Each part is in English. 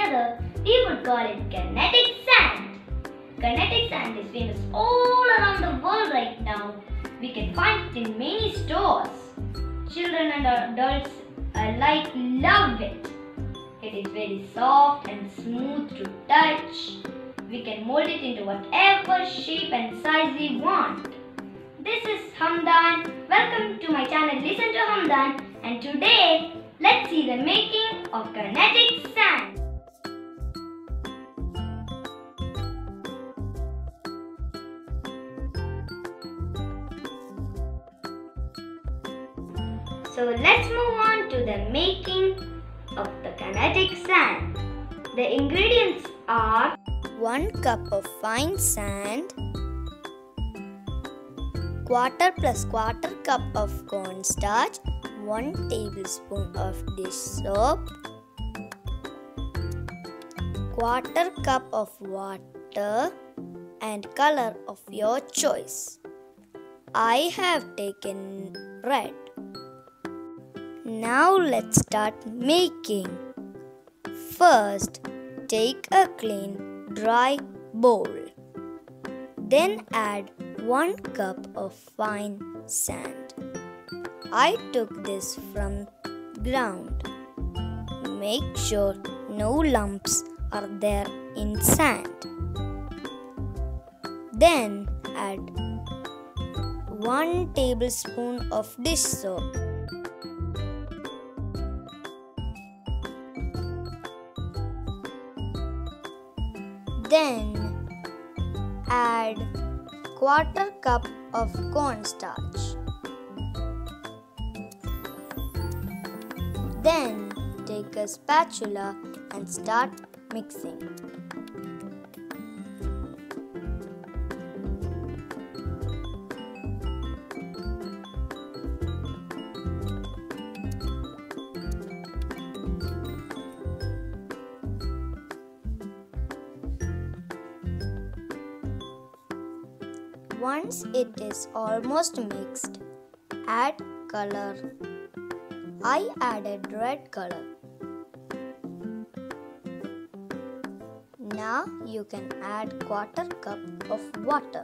together, we would call it kinetic sand. Kinetic sand is famous all around the world right now. We can find it in many stores. Children and adults alike love it. It is very soft and smooth to touch. We can mold it into whatever shape and size we want. This is Hamdan. Welcome to my channel Listen to Hamdan, and today let's see the making of kinetic sand. So let's move on to the making of the kinetic sand. The ingredients are 1 cup of fine sand, quarter plus quarter cup of cornstarch, 1 tablespoon of dish soap, quarter cup of water and color of your choice. I have taken red. Now let's start making. First, take a clean, dry bowl. Then add 1 cup of fine sand. I took this from ground. Make sure no lumps are there in sand. Then add 1 tablespoon of dish soap. Then add quarter cup of cornstarch. Then take a spatula and start mixing. Once it is almost mixed, add color. I added red color. Now you can add quarter cup of water.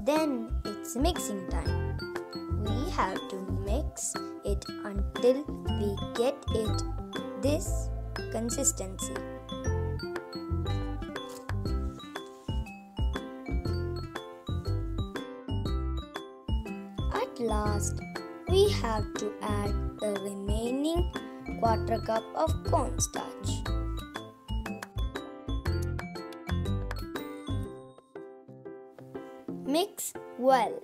Then it's mixing time. We have to mix it until we get it this consistency. At last, we have to add the remaining quarter cup of cornstarch. Mix well.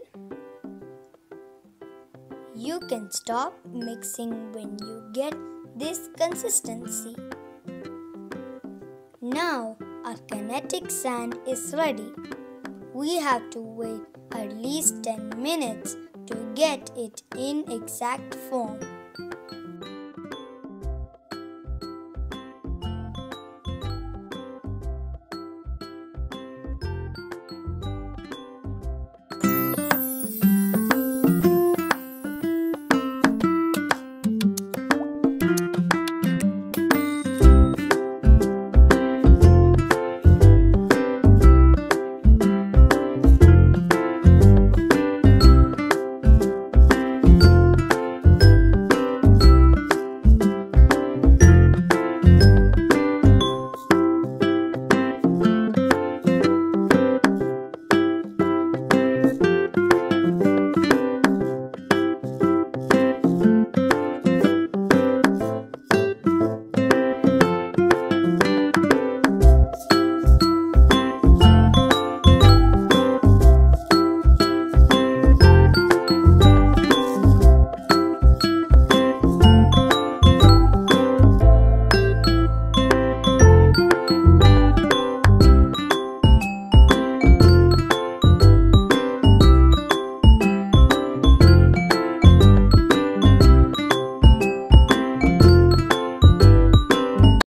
You can stop mixing when you get this consistency. Now our kinetic sand is ready. We have to wait at least 10 minutes to get it in exact form.